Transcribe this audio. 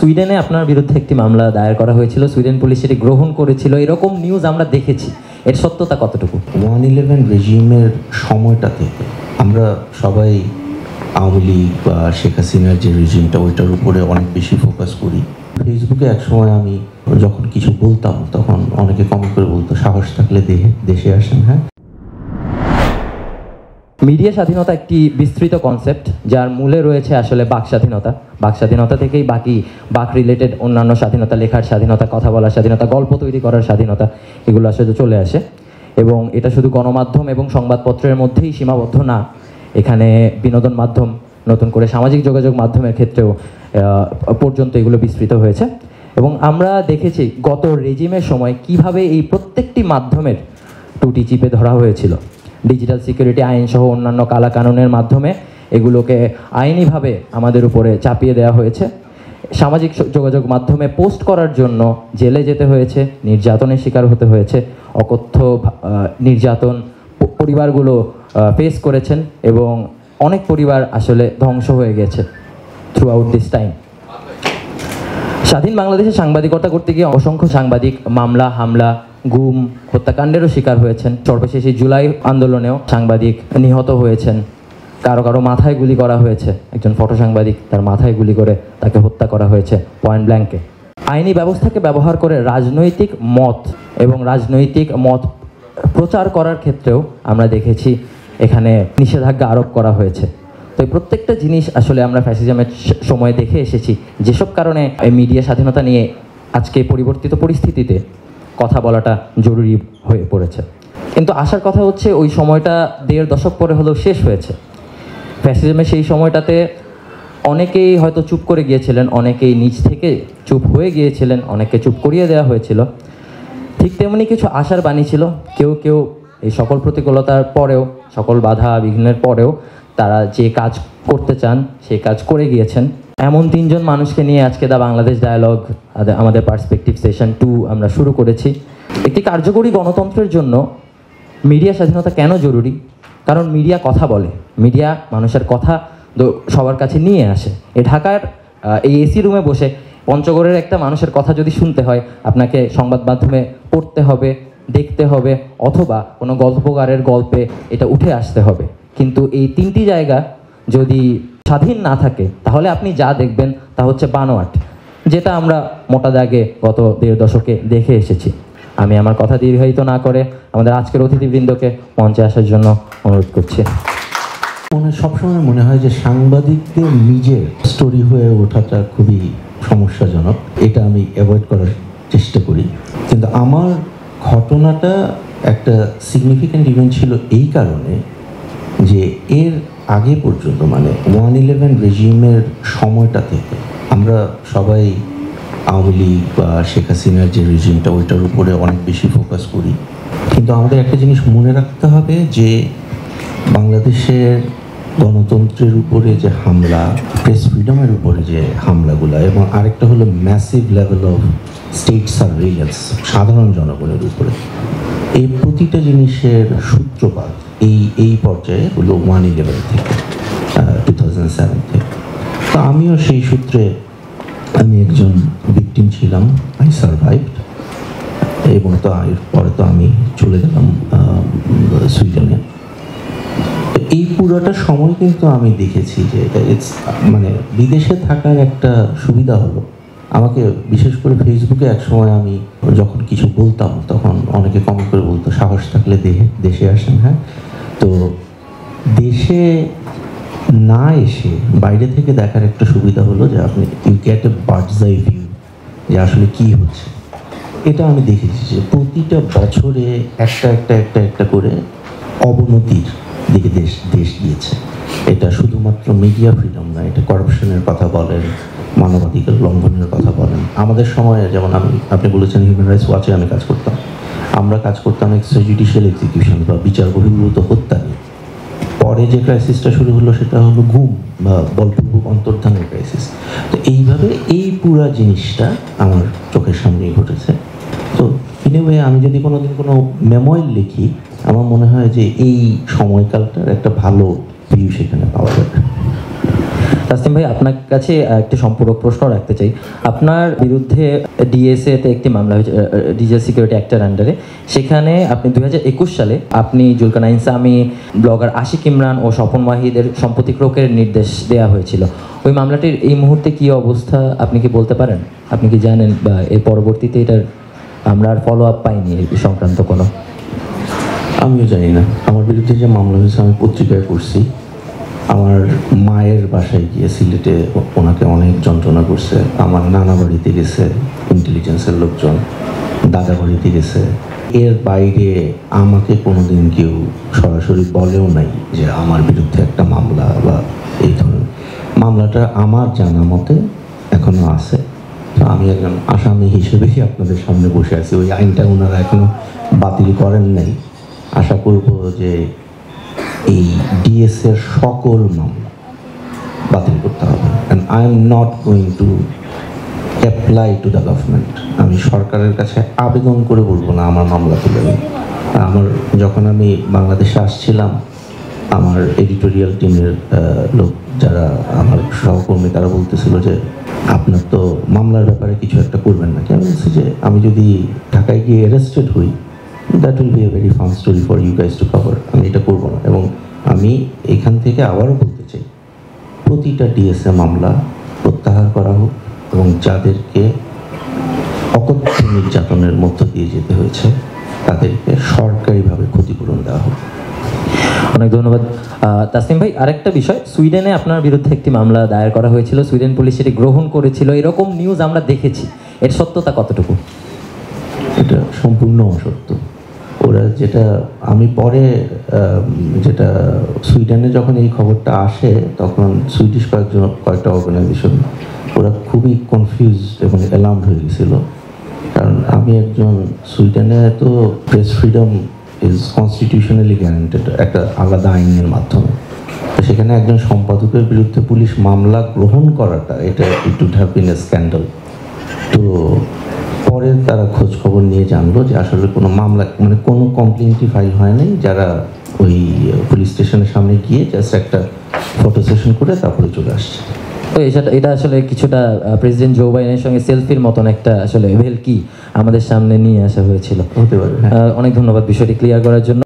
সুইডেনে আপনার বিরুদ্ধে একটি মামলা দায়ের করা হয়েছিল, সুইডেন পুলিশ সেটি গ্রহণ করেছিল, এরকম নিউজ আমরা দেখেছি। এর সত্যতা কতটুকু? 1/11 রেজিমের সময়টা থেকে আমরা সবাই আওয়ামী লীগ বা শেখ হাসিনার যে রেজিমটা ওইটার উপরে অনেক বেশি ফোকাস করি। ফেসবুকে একসময় আমি যখন কিছু বলতাম তখন অনেকে কমেন্ট করে বলতো, সাহস থাকলে দেশে আসেন। হ্যাঁ, মিডিয়া স্বাধীনতা একটি বিস্তৃত কনসেপ্ট, যার মূলে রয়েছে আসলে বাক স্বাধীনতা। বাক স্বাধীনতা থেকেই বাকি বাক রিলেটেড অন্যান্য স্বাধীনতা, লেখার স্বাধীনতা, কথা বলার স্বাধীনতা, গল্প তৈরি করার স্বাধীনতা, এগুলো আসলে চলে আসে। এবং এটা শুধু গণমাধ্যম এবং সংবাদপত্রের মধ্যেই সীমাবদ্ধ না, এখানে বিনোদন মাধ্যম, নতুন করে সামাজিক যোগাযোগ মাধ্যমের ক্ষেত্রেও পর্যন্ত এগুলো বিস্তৃত হয়েছে। এবং আমরা দেখেছি গত রেজিমের সময় কিভাবে এই প্রত্যেকটি মাধ্যমের টুটি চিপে ধরা হয়েছিল। ডিজিটাল সিকিউরিটি আইন সহ অন্যান্য কালাকানুনের মাধ্যমে এগুলোকে আইনিভাবে আমাদের উপরে চাপিয়ে দেওয়া হয়েছে। সামাজিক যোগাযোগ মাধ্যমে পোস্ট করার জন্য জেলে যেতে হয়েছে, নির্যাতনের শিকার হতে হয়েছে, অকথ্য নির্যাতন পরিবারগুলো ফেস করেছেন এবং অনেক পরিবার আসলে ধ্বংস হয়ে গেছে থ্রু আউট দিস টাইম। স্বাধীন বাংলাদেশে সাংবাদিকতা করতে গিয়ে অসংখ্য সাংবাদিক মামলা, হামলা, গুম, হত্যাকাণ্ডেরও শিকার হয়েছেন। সর্বশেষে জুলাই আন্দোলনেও সাংবাদিক নিহত হয়েছেন, কারো কারো মাথায় গুলি করা হয়েছে। একজন ফটো সাংবাদিক, তার মাথায় গুলি করে তাকে হত্যা করা হয়েছে পয়েন্ট ব্ল্যাঙ্কে। আইনি ব্যবস্থাকে ব্যবহার করে রাজনৈতিক মত এবং রাজনৈতিক মত প্রচার করার ক্ষেত্রেও আমরা দেখেছি এখানে নিষেধাজ্ঞা আরোপ করা হয়েছে। তো এই প্রত্যেকটা জিনিস আসলে আমরা ফ্যাসিজমের সময় দেখে এসেছি, যেসব কারণে এই মিডিয়া স্বাধীনতা নিয়ে আজকে পরিবর্তিত পরিস্থিতিতে কথা বলাটা জরুরি হয়ে পড়েছে। কিন্তু আসার কথা হচ্ছে ওই সময়টা 1.5 দশক পরে হলেও শেষ হয়েছে। ফ্যাসিজমের সেই সময়টাতে অনেকেই হয়তো চুপ করে গিয়েছিলেন, অনেকেই নিজ থেকে চুপ হয়ে গিয়েছিলেন, অনেকে চুপ করিয়ে দেওয়া হয়েছিল। ঠিক তেমনি কিছু আশার বাণী ছিল। কেউ কেউ এই সকল প্রতিকূলতার পরেও, সকল বাধা বিঘ্নের পরেও তারা যে কাজ করতে চান সেই কাজ করে গিয়েছেন। এমন 3 জন মানুষকে নিয়ে আজকে দ্য বাংলাদেশ ডায়ালগ, আমাদের পার্সপেক্টিভ সেশন 2 আমরা শুরু করেছি। একটি কার্যকরী গণতন্ত্রের জন্য মিডিয়া স্বাধীনতা কেন জরুরি? কারণ মিডিয়া কথা বলে, মিডিয়া মানুষের কথা সবার কাছে নিয়ে আসে। ঢাকার এই এসি রুমে বসে পঞ্চগড়ের একটা মানুষের কথা যদি শুনতে হয়, আপনাকে সংবাদ মাধ্যমে পড়তে হবে, দেখতে হবে, অথবা কোনো গল্পকারের গল্পে এটা উঠে আসতে হবে। কিন্তু এই 3টি জায়গা যদি স্বাধীন না থাকে, তাহলে আপনি যা দেখবেন তা হচ্ছে বানোয়াট, যেটা আমরা মোটা দাগে গত 1.5 দশকে দেখে এসেছি। আমি আমার কথা দীর্ঘায়িত না করে আমাদের আজকের অতিথিবৃন্দকে মঞ্চে আসার জন্য অনুরোধ করছি। সবসময় মনে হয় যে সাংবাদিকদের নিজের স্টোরি হয়ে ওঠাটা খুবই সমস্যাজনক, এটা আমি অ্যাভয়েড করার চেষ্টা করি। কিন্তু আমার ঘটনাটা একটা সিগনিফিক্যান্ট ইভেন্ট ছিল এই কারণে যে এর আগে পর্যন্ত, মানে 1/11 রেজিমের সময়টা থেকে আমরা সবাই আওয়ামী লীগ বা শেখ হাসিনার যে রেজিমটা ওইটার উপরে অনেক বেশি ফোকাস করি। কিন্তু আমাদের একটা জিনিস মনে রাখতে হবে যে বাংলাদেশের গণতন্ত্রের উপরে যে হামলা, প্রেস ফ্রিডমের উপরে যে হামলাগুলো, এবং আরেকটা হলো massive level of state surveillance সাধারণ জনগণের উপরে, এই প্রতিটা জিনিসের সূত্রপাত এই পর্যায়ে হলো 1/11 থেকে, 2007 থেকে। তো আমিও সেই সূত্রে আমি একজন ভিকটিম ছিলাম। আই সারভাইভড, এবং তো এরপরে তো আমি চলে গেলাম সুইডেনে। এই পুরোটা সময় কিন্তু আমি দেখেছি যে মানে বিদেশে থাকার একটা সুবিধা হলো আমাকে, বিশেষ করে ফেসবুকে একসময় আমি যখন কিছু বলতাম তখন অনেকে কমেন্ট করে বলতো, সাহস থাকলে দেশে আসেন। হ্যাঁ, তো দেশে না এসে বাইরে থেকে দেখার একটা সুবিধা হলো যে আপনি you get a bird's eye view যে আসলে কী হচ্ছে। এটা আমি দেখেছি যে প্রতিটা বছরে একটা করে অবনতির দিকে দেশ গিয়েছে। এটা শুধুমাত্র মিডিয়া ফ্রিডম না, এটা করাপশনের কথা বলেন, মানবাধিকার লঙ্ঘনের কথা বলেন। আমাদের সময়ে যেমন আপনি বলেছেন হিউম্যান রাইটস ওয়াচে আমি কাজ করতাম, আমরা কাজ করতাম এক্সট্রাজুডিশিয়াল এক্সিকিউশন বা বিচার বহির্ভূত হত্যা নিয়ে। পরে যে ক্রাইসিসটা শুরু হলো সেটা হলো গুম বা বলপূর্বক অন্তর্ধানের ক্রাইসিস। তো এইভাবে এই পুরা জিনিসটা আমার চোখের সামনেই ঘটেছে। তো ইন এ ওয়ে আমি যদি কোনোদিন কোনো মেমোয়ার লিখি, আমার মনে হয় যে এই সময়কালটার একটা ভালো ভিউ সেখানে পাওয়া যাবে। তাসনিম ভাই, আপনার কাছে একটি সম্পূরক প্রশ্ন রাখতে চাই। আপনার বিরুদ্ধে ডিএসএ তে একটি মামলা হয়েছে, ডিজিটাল সিকিউরিটি অ্যাক্টের আন্ডারে। সেখানে আপনি 2021 সালে আপনি জুলকানাইন সামি, ব্লগার আশিক ইমরান ও স্বপন ওয়াহিদের সম্পত্তি ক্রোকের নির্দেশ দেওয়া হয়েছিল। ওই মামলাটির এই মুহূর্তে কী অবস্থা আপনি কি বলতে পারেন? আপনি কি জানেন, বা এর পরবর্তীতে এটার আমরা আর ফলো আপ পাইনি এই সংক্রান্ত কোনো? আমিও জানি না। আমার বিরুদ্ধে যে মামলা হয়েছে আমি পত্রিকায় পড়ছি। আমার মায়ের বাসায় গিয়ে সিলেটে ওনাকে অনেক যন্ত্রণা করছে। আমার নানা বাড়িতে গেছে ইন্টেলিজেন্সের লোকজন, দাদা বাড়িতে গেছে। এর বাইরে আমাকে কোনোদিন কেউ সরাসরি বলেও নাই যে আমার বিরুদ্ধে একটা মামলা বা এই ধরনের। মামলাটা আমার জানা মতে এখনও আছে। তো আমি একজন আসামি হিসেবেই আপনাদের সামনে বসে আছি। ওই আইনটা ওনারা এখনও বাতিল করেন নাই। আশা করব যে এই ডিএসের সকল মামলা বাতিল করতে হবে। And I am not going to apply to the government. আমি সরকারের কাছে আবেদন করে বলবো না আমার মামলা তুলে নিন। যখন আমি বাংলাদেশে আসছিলাম, আমার এডিটোরিয়াল টিমের লোক যারা আমার সহকর্মী তারা বলতেছিল যে আপনার তো মামলার ব্যাপারে কিছু একটা করবেন না। আমি বলছি যে আমি যদি ঢাকায় গিয়ে অ্যারেস্টেড হই, that will be a very fun story for you guys to cover. আমি এটা করবো না। এবং আমি এখান থেকে আবারও বলতে চাই, প্রতিটা ডিএসএ মামলা প্রত্যাহার করা হোক এবং যাদেরকে অকথ্য নির্যাতনের মধ্য দিয়ে যেতে হয়েছে তাদেরকে সরকারিভাবে ক্ষতিপূরণ দেওয়া হোক। অনেক ধন্যবাদ। তাসনিম ভাই, আরেকটা বিষয়, সুইডেনে আপনার বিরুদ্ধে একটি মামলা দায়ের করা হয়েছিল, সুইডেন পুলিশ সেটি গ্রহণ করেছিল, এরকম নিউজ আমরা দেখেছি। এর সত্যতা কতটুকু? এটা সম্পূর্ণ অসত্য। ওরা যেটা আমি পরে যেটা সুইডেনে যখন এই খবরটা আসে তখন সুইডিশ কয়েকটা অর্গানাইজেশন ওরা খুবই কনফিউজড এবং অ্যালার্মড হয়ে গেছিল। কারণ আমি একজন, সুইডেনে তো press freedom is constitutionally guaranteed একটা আলাদা আইনের মাধ্যমে। তো সেখানে একজন সম্পাদকের বিরুদ্ধে পুলিশ মামলা গ্রহণ করাটা এটা it would have been a scandal. তো পরে তারা খোঁজ খবর নিয়ে জানলো যে আসলে কোনো মামলা মানে কোনো কমপ্লেনটি ফাইল হয় নাই। যারা ওই পুলিশ স্টেশনের সামনে গিয়ে জাস্ট একটা ফটো সেশন করে তারপরে চলে আসছে। তো এটা আসলে কিছুটা প্রেসিডেন্ট জো বাইডেনের সঙ্গে সেলফির মতন একটা আসলে ভেলকি আমাদের সামনে নিয়ে আসা হয়েছিল। হতে পারে। অনেক ধন্যবাদ বিষয়টি ক্লিয়ার করার জন্য।